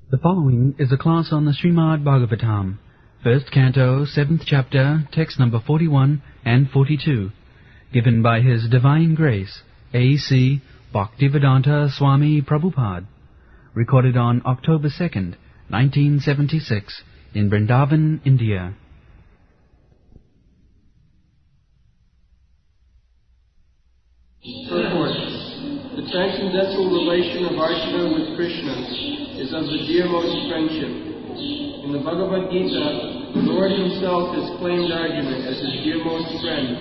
The following is a class on the Śrīmad-Bhāgvatam, first canto, 7th chapter, text number 41 and 42, given by His Divine Grace, A.C. Bhaktivedanta Swami Prabhupada, recorded on October 2nd, 1976, in Vrindavan, India. Purport. The transcendental relation of Arjuna with Krishna is of the dearmost friendship. In the Bhagavad Gita, the Lord Himself has claimed Arjuna as His dearmost friend.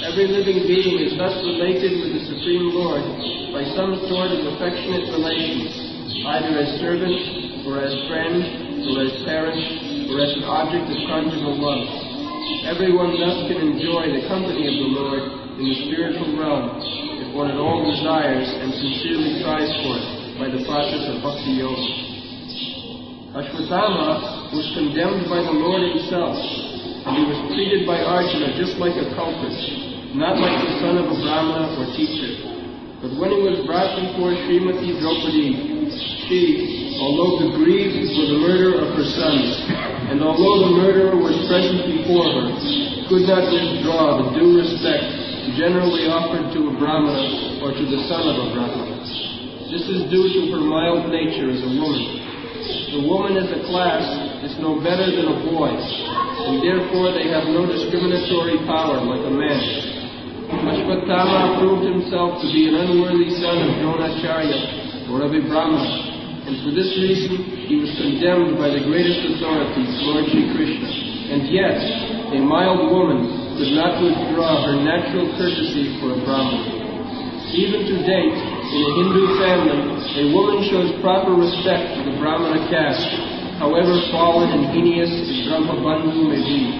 Every living being is thus related with the Supreme Lord by some sort of affectionate relation, either as servant, or as friend, or as parent, or as an object of conjugal love. Everyone thus can enjoy the company of the Lord in the spiritual realm, if one at all desires and sincerely tries for it by the process of bhakti yoga. Ashwatthama was condemned by the Lord Himself, and he was treated by Arjuna just like a culprit, not like the son of a brahmana or teacher. But when he was brought before Srimati Draupadi, she, although aggrieved for the murder of her sons, and although the murderer was present before her, could not withdraw the due respect generally offered to a brahmana or to the son of a brahmana. This is due to her mild nature as a woman. The woman as a class is no better than a boy, and therefore they have no discriminatory power like a man. Ashwatthama proved himself to be an unworthy son of Dronacharya or of a brahmana, and for this reason he was condemned by the greatest authorities, Lord Shri Krishna. And yet, a mild woman could not withdraw her natural courtesy for a brahmana. Even to date, in a Hindu family, a woman shows proper respect to the brahmana caste, however fallen and heinous his Brahmabandhu may be.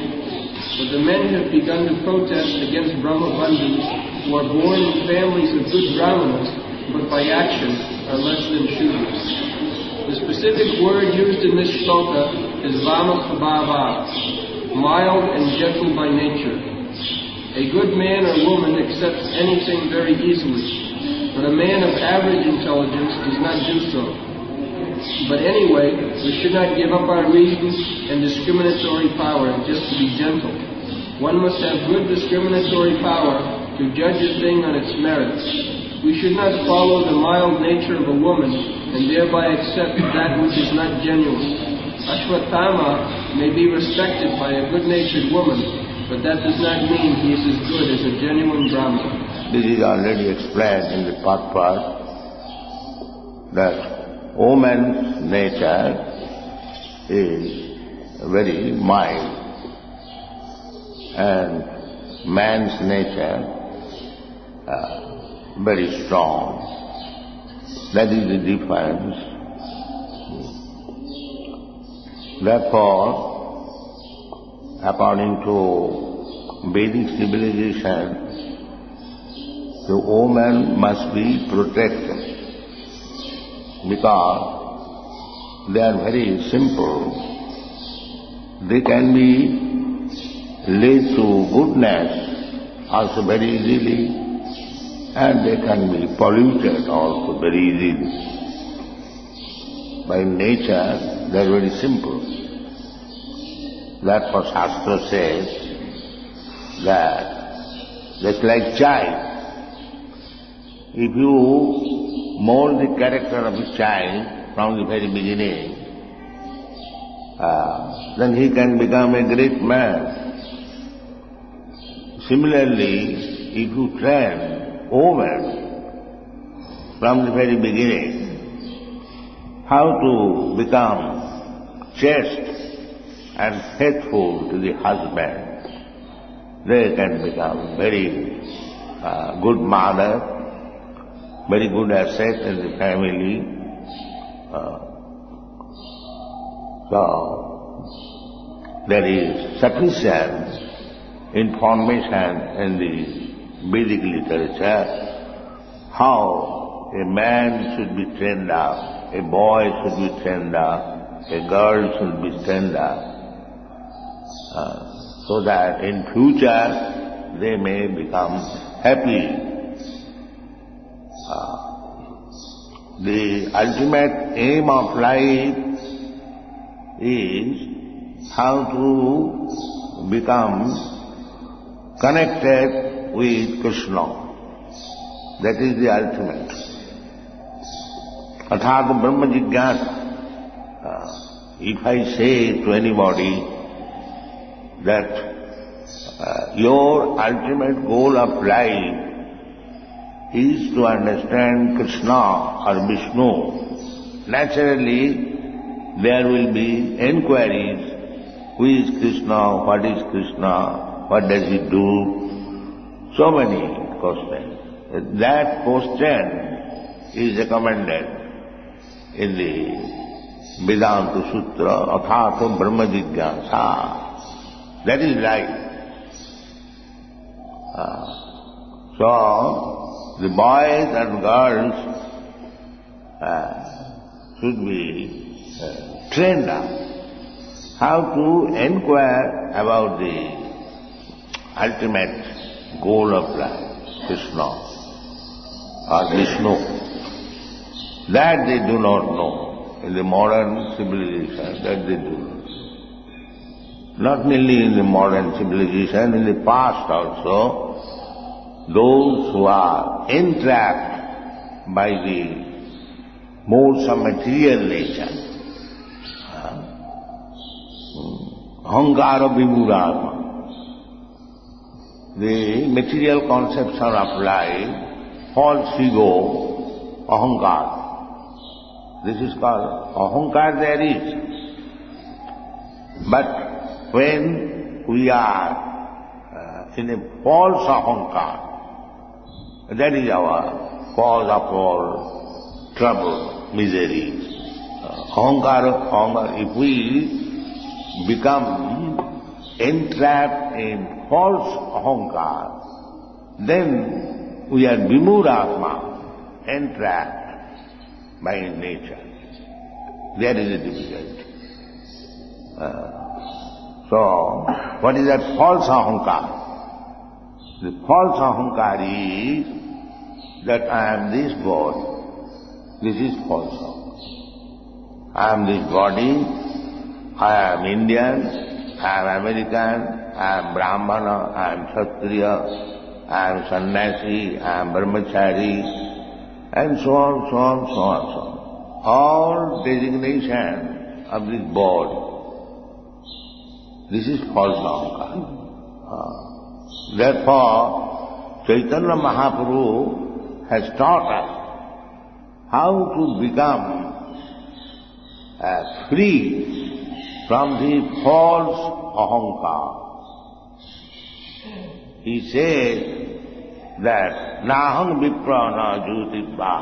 But the men have begun to protest against Brahmabandhus who are born in families of good brahmanas, but by action are less than Shudras. The specific word used in this shloka is Vāmasvabhava, mild and gentle by nature. A good man or woman accepts anything very easily, but a man of average intelligence does not do so. But anyway, we should not give up our reason and discriminatory power just to be gentle. One must have good discriminatory power to judge a thing on its merits. We should not follow the mild nature of a woman and thereby accept that which is not genuine. Ashwatthama may be respected by a good-natured woman, but that does not mean he is as good as a genuine Brahmana. This is already explained in the first part, that woman's nature is very mild and man's nature very strong. That is the difference. Therefore, according to Vedic civilization, the woman must be protected because they are very simple. They can be led to goodness also very easily, and they can be polluted also very easily. By nature, they are very simple. Therefore Shastra says that just like child, if you mold the character of a child from the very beginning, then he can become a great man. Similarly, if you train woman from the very beginning how to become chaste and faithful to the husband, they can become very good mother, very good asset in the family. So there is sufficient information in the Vedic literature how a man should be trained up, a boy should be trained up, a girl should be trained up, so that in future they may become happy the ultimate aim of life is how to become connected with Krishna. That is the ultimate. Athāta Brahma Jigyāsa. If I say to anybody that your ultimate goal of life is to understand Krishna or Vishnu, naturally there will be enquiries. Who is Krishna? What is Krishna? What does he do? So many questions. That question is recommended in the Vedanta Sutra, Athāta Brahma Jigyāsa. That is right. So, the boys and girls should be trained up how to inquire about the ultimate goal of life, Krishna or Vishnu. That they do not know in the modern civilization, that they do not know. Not merely in the modern civilization, in the past also, those who are entrapped by the modes of material nature, ahankara vimurātma, the material conception of life, false ego, ahankara. This is called ahankara there is. But when we are in a false ahankara, that is our cause of all trouble, misery. Ahankara, if we become entrapped in false ahankara, then we are vimurātma, entrapped by nature. There is a difficulty. So, what is that false ahankara? The false ahankara is that I am this God. This is false ahankara. I am this body, I am Indian, I am American, I am Brahmana, I am Kshatriya, I am Sannyasi, I am Brahmachari, and so on, so on, so on, so on. All designation of this body. This is false ahankara. Therefore, Chaitanya Mahaprabhu has taught us how to become free from the false ahankara. He says that nahang vipra na jyotibha.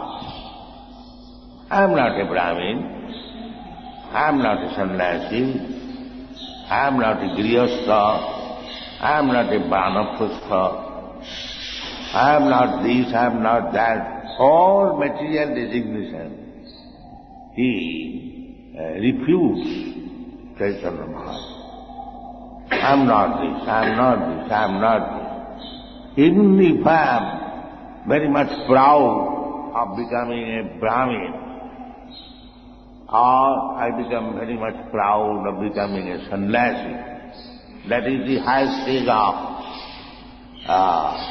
I am not a Brahmin, I am not a sannyasi, I am not a grihastha, I am not a vanaprastha, I am not this, I am not that. All material designation he refused. Chaitanya Mahaprabhu. I am not this, I am not this, I am not this. Even if I am very much proud of becoming a Brahmin, or I become very much proud of becoming a sannyasi, that is the highest stage of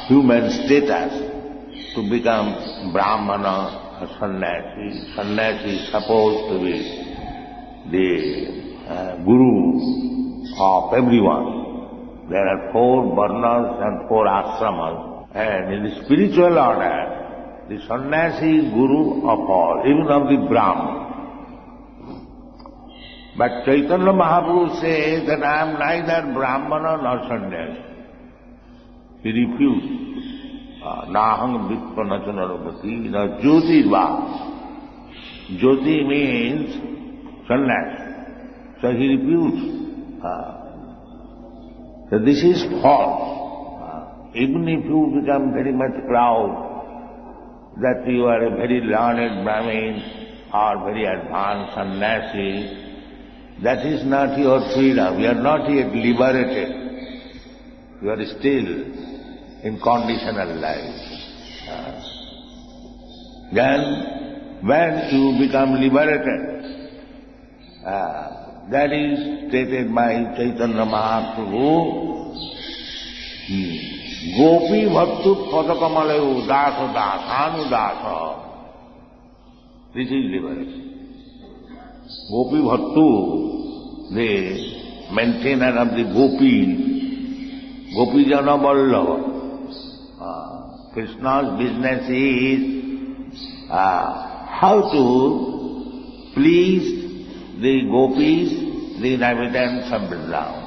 human status, to become Brahmana or sannyasi. Sannyasi is supposed to be the guru of everyone. There are 4 varnas and 4 ashramas, and in the spiritual order, the sannyasi is guru of all, even of the Brahman. But Chaitanya Mahaprabhu says that I am neither Brahmana nor sannyasi. He refused. Nahang vippa nachanarabhati na jyotirva. Jyoti means sannyasi. So he refused. So this is false. Even if you become very much proud that you are a very learned Brahmin or very advanced sannyasi, that is not your freedom. You are not yet liberated. You are still in conditional life. Then when you become liberated. That is stated by Chaitanya Mahaprabhu. Gopi bhattu padakamalayu dasa dasanu dasa. This is liberation. Gopi bhattu, the maintainer of the gopis, Gopijana Vallabha. Krishna's business is how to please the gopis, the inhabitants of Vrindavan.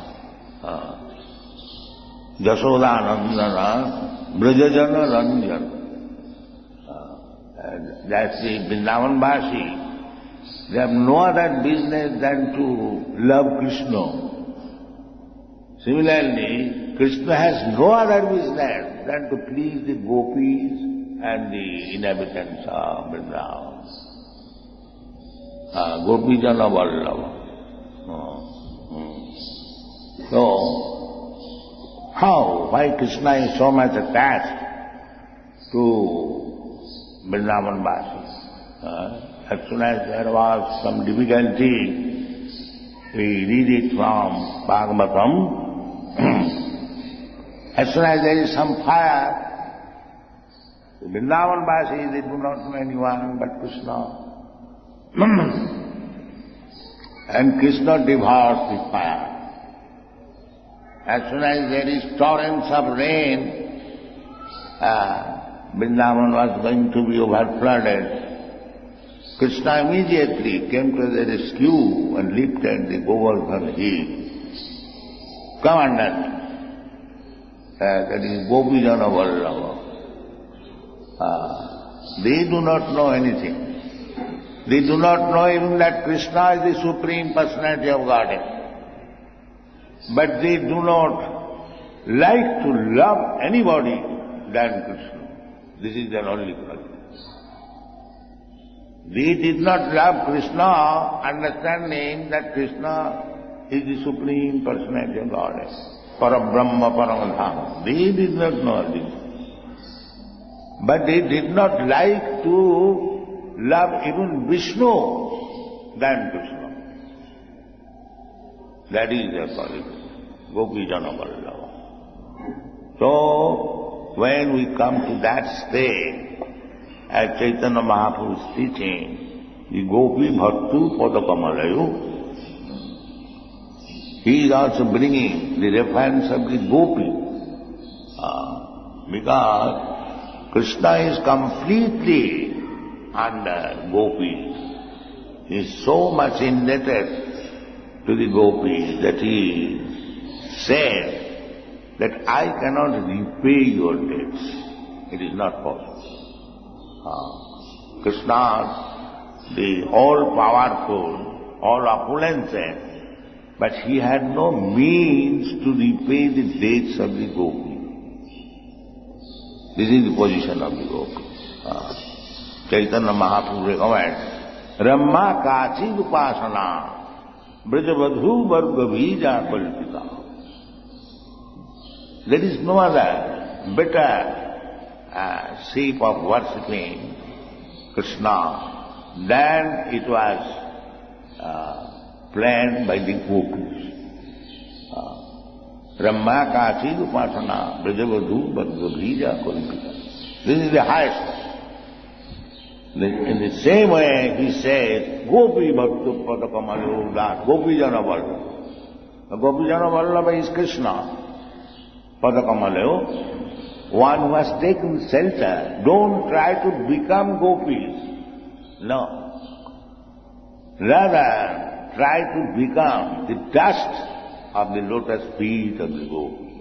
Jasoda Nandana, Brajajana Ranjan. That's the Vrindavan Vasi. They have no other business than to love Krishna. Similarly, Krishna has no other business than to please the gopis and the inhabitants of Vrindavan. Gopijana Vallabha. So, how? Why Krishna is so much attached to Vrindavan Vasi? As soon as there was some difficulty, we read it from Bhagavatam. As soon as there is some fire, the Vrindavan Vasi, they do not know anyone but Krishna. And Krishna devours the fire. As soon as there is torrents of rain, Vrindavan was going to be overflooded. Krishna immediately came to the rescue and lifted the Govardhan hill. Commandant, that is Gopijana Vallabha. They do not know anything. They do not know even that Krishna is the Supreme Personality of Godhead. But they do not like to love anybody than Krishna. This is their only problem. They did not love Krishna, understanding that Krishna is the Supreme Personality of Godhead. Parabrahma Paramadhama. They did not know this. But they did not like to love even Vishnu than Krishna. That is their quality. Gopijana Vallabha. So, when we come to that state, as Chaitanya Mahaprabhu is teaching, the Gopi Bhattu Padakamalayu, he is also bringing the reference of the Gopi. Because Krishna is completely under Gopi. He is so much indebted to the Gopis that he said that I cannot repay your debts. It is not possible. Krishna, the all-powerful, all-opulences, but he had no means to repay the debts of the Gopi. This is the position of the Gopi. Chaitanya Mahaprabhu recommends, Ramma Kachi Upasana, Brajavadhu Varga Bija Kalpita. There is no other better shape of worshipping Krishna than it was planned by the gopis. Ramma Kachi Upasana, Brajavadhu Varga Bija Kalpita. This is the highest. In the same way, he says, Gopi Bhattu Padakamalu Das, Gopijana Vallabha. The Gopijana Vallabha is Krishna. Padakamalu, one who has taken shelter. Don't try to become gopis. No. Rather, try to become the dust of the lotus feet of the gopis.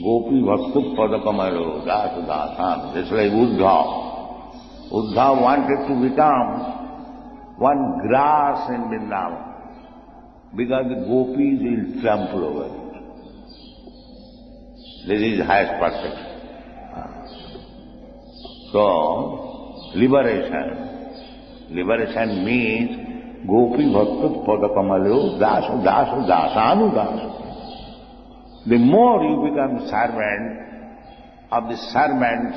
Gopi Bhattu Padakamalu Das Dasan. That's like Uddhava. Uddhava wanted to become one grass in Vrindavan because the gopis will trample over it. This is the highest perfection. So, liberation. Liberation means Gopi Bhattu Padakamalu Dasu Dasu Dasanu Dasu. The more you become servant of the servant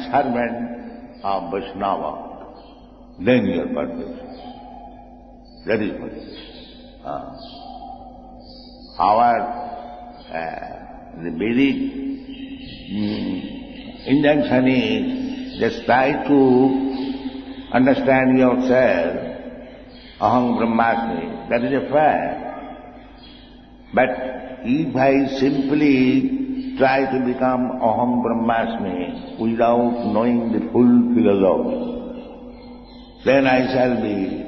of Vaishnava, then you are perfect. That is perfect. The Vedic injunction is just try to understand yourself, aham brahmasmi, that is a fact. But if I simply try to become aham brahmasmi without knowing the full philosophy, then I shall be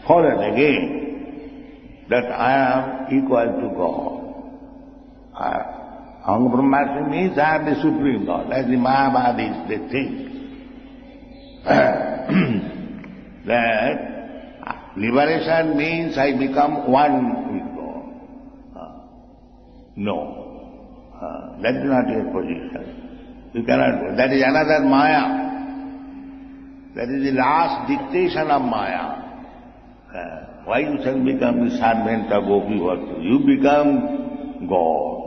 fallen again that I am equal to God. Aham brahmasmi means I am the Supreme God, as the Mayavadis they think. That liberation means I become one with God. No, that is not your position. You cannot go. That is another Maya. That is the last dictation of Maya. Why you shall become the servant of Gopi Bhakti? You become God.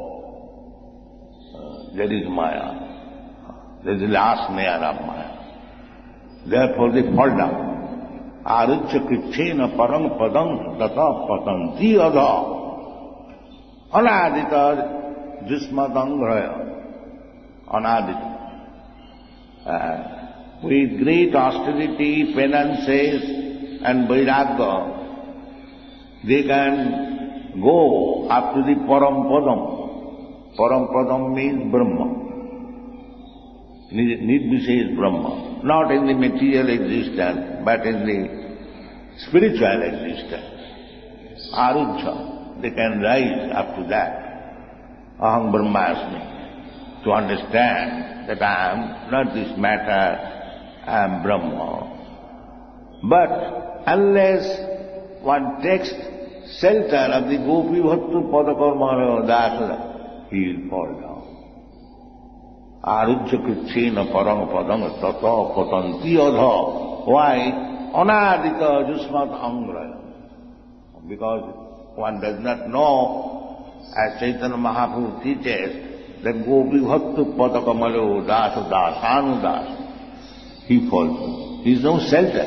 That is Maya. That is the last layer of Maya. Therefore they fall down. iandKṛṣṇa parang padam tata patanti adha anadita jusmadangraya. Anadita. With great austerity, penances and vairagya, they can go up to the param padam. Param padam means Brahma. Nirvishesha Brahma. Not in the material existence, but in the spiritual existence. Arujja, they can rise up to that. Aham brahmasmi. To understand that I am not this matter, I am Brahma. But unless one takes shelter of the Gopi Bhattu Padakarmana Dasana, he will fall down. iandKṛṣṇa parang padam tata patanti adha. Why? Anadita jusmat angraya. Because one does not know, as Chaitanya Mahaprabhu teaches, that Gopi Bhattu Padakamalo Dasa Dasanu Das. He falls. He is no shelter.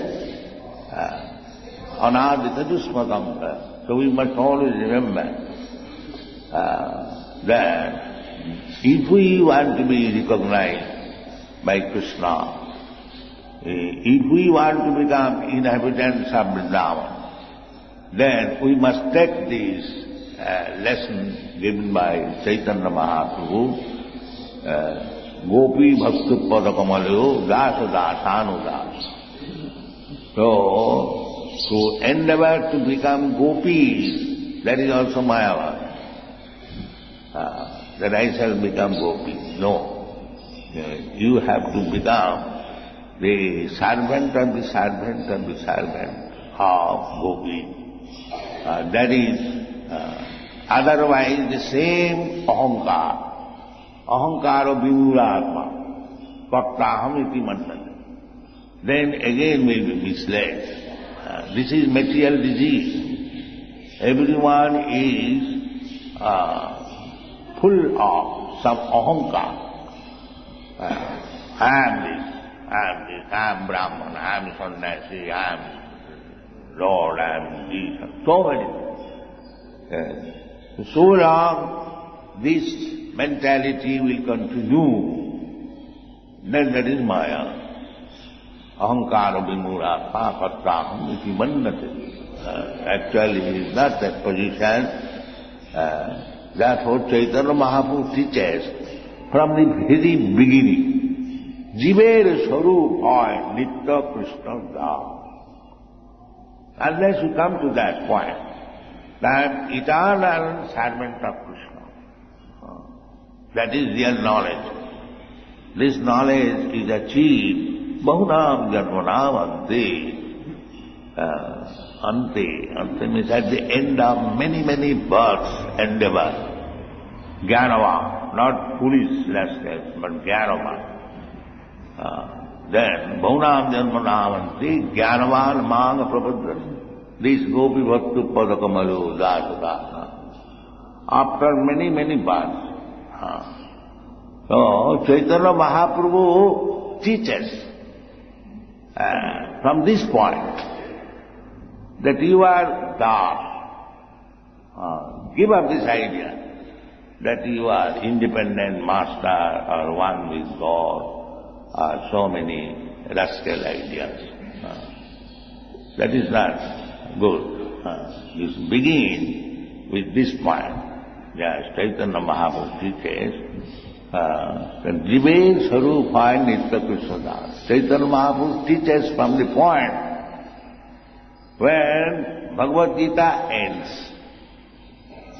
Anadita jusmat angraya. So we must always remember that if we want to be recognized by Krishna, if we want to become inhabitants of Vrindavan, then we must take this lesson given by Chaitanya Mahaprabhu, Gopi Bhakti Padakamalayo Dasa Dasanu Das. So, to endeavor to become gopis, that is also Mayavad. That I shall become gopi. No. You have to become the servant of the servant of the servant of gopi. That is, otherwise the same ahankara. Ahankara vimulatma. Bhaktaham iti mannate. Then again will be misled. This is material disease. Everyone is full of some ahankara. I am this, I am Brahman, I am Sannyasi, I am Lord, I am this, so many. So long this mentality will continue, then that is Maya. Ahankara vimura papattaham iti mannate. Actually it is not that position. Therefore Chaitanya Mahaprabhu teaches from the very beginning, Jiver Swarup hoy Nitya Krishna Da. Unless you come to that point, that eternal servant of Krishna, that is real knowledge. This knowledge is achieved Bahunam Janmanam Ante. Ante means at the end of many, many births endeavor. Jnanava, not foolishness, but Jnanava. Then Bahunam Janmanam Ante Jnanavan Manga Prabhupada. This Gopi Bhattu Padakamalu Dasa Dasa. After many, many births. So Chaitanya Mahaprabhu teaches from this point, that you are God. Give up this idea that you are independent master or one with God, or so many rascal ideas. That is not good. You begin with this point. Yes, Chaitanya Mahaprabhu teaches, Jive Sarupai iandKṛṣṇa. Chaitanya Mahaprabhu teaches from the point when Bhagavad Gita ends.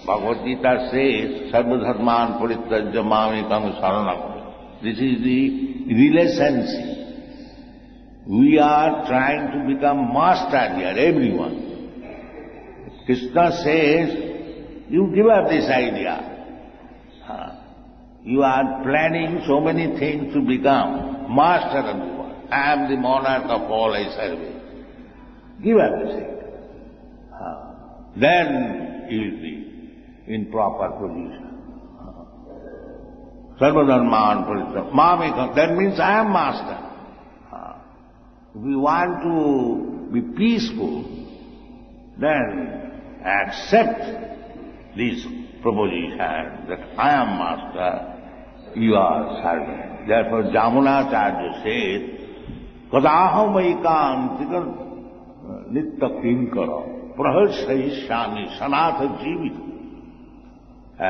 Bhagavad Gita says, Sarvadharman Parityajya Mamekam Saranam. This is the relationship. We are trying to become master here, everyone. Krishna says, you give up this idea. You are planning so many things to become master of the world. I am the monarch of all I serve. Give up this idea. Then you will be in proper position. Sarvadharman Parityajya Mamekam. That means I am master. If we want to be peaceful, then accept this proposition that I am master, you are servant. Therefore Jamunacharya says, Kadaham aikantika nitta kinkara praharsayishyami sanatha jivita. I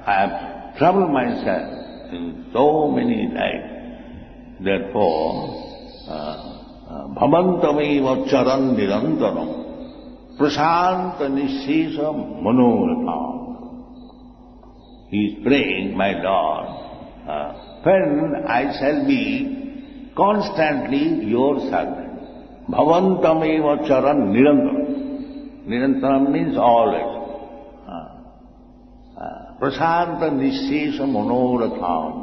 have troubled myself in so many lives. Therefore, bhavantameva charan nirantaram prasanta nishesha manoratham. He is praying, my Lord, when I shall be constantly your servant. Bhavantameva charan nirantaram. Nirantaram means always. Prasanta nishesha manoratham.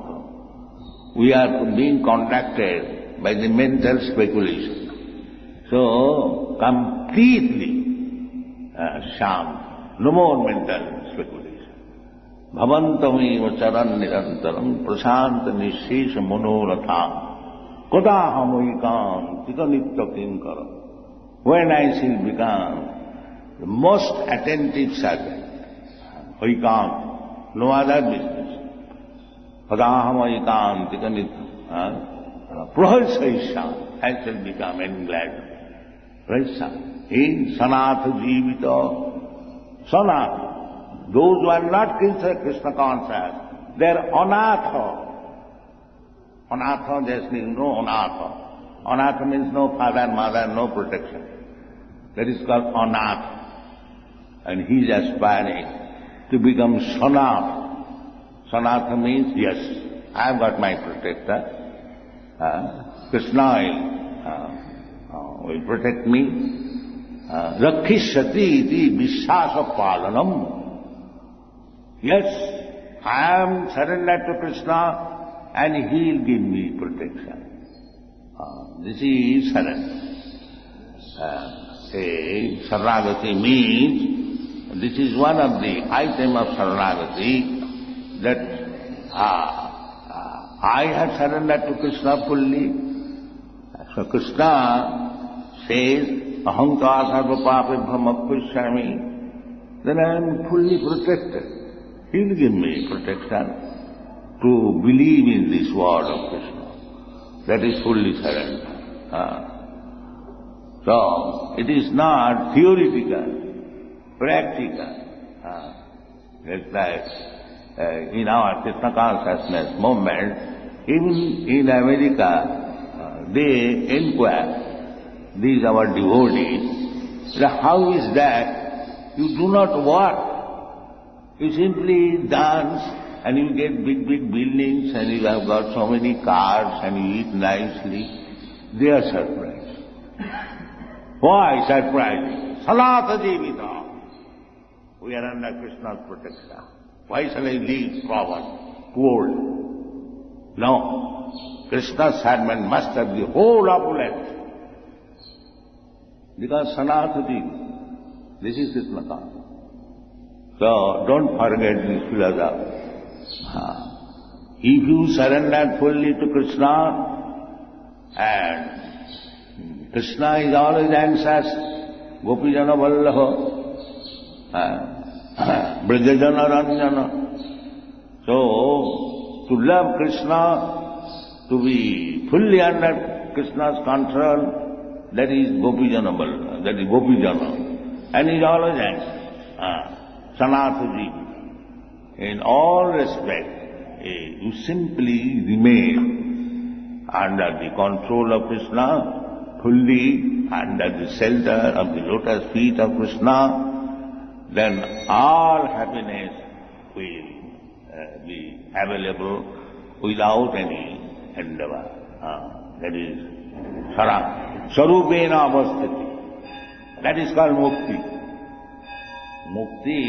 We are being contacted by the mental speculation. So, completely sham, no more mental speculation. Bhavantameva charan nirantaram prasanta nishesha manoratham kodaham aikantika nitta kinkara. When I shall become the most attentive servant, aikant, no other business. Padaham aikantika nitta praharsayishyam, I shall become enlightened. In sanatha jivita, sanatha. Those who are not Krishna conscious, they are anatha. Anatha, there is no anatha. Anatha means no father, mother, no protection. That is called anatha. And he is aspiring to become sanatha. Sanatha means, yes, I have got my protector. Krishna will protect me. Rakhishyati iti vishwasa palanam. Yes, I am surrendered to Krishna and he will give me protection. This is surrender. Saranagati means, this is one of the items of Saranagati, that I have surrendered to Krishna fully. So Krishna says, Ahankar sarva papebham aprishyami. Then I am fully protected. He will give me protection to believe in this word of Krishna. That is fully surrender. So, it is not theoretical, practical. It's like in our Krishna consciousness movement, even in America, they inquire, these our devotees, how is that you do not work? You simply dance and you get big buildings and you have got so many cars and you eat nicely. They are surprised. Why surprised? Sanatha jivita. We are under Krishna's protection. Why shall I live poor? No. Krishna's servant must have the whole opulence. Because Sanatha jivita. This is Krishna consciousness. So, don't forget this philosophy. If you surrender fully to Krishna and Krishna is always anxious, Gopijana Vallabha, Brajajana Ranjana. So, to love Krishna, to be fully under Krishna's control, that is Gopijana Vallabha, that is Gopijana. And he is always anxious. Sanatana. In all respect, you simply remain under the control of Krishna, fully under the shelter of the lotus feet of Krishna, then all happiness will be available without any endeavor. That is Sarupena Avasthiti. That is called Mukti. Mukti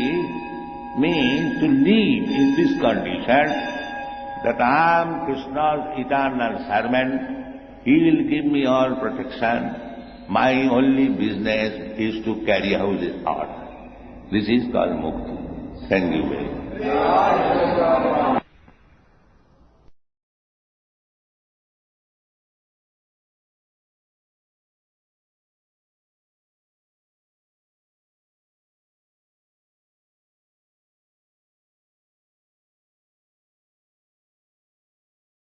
means to live in this condition that I am Krishna's eternal servant. He will give me all protection. My only business is to carry out His order. This is called Mukti. Thank you very much.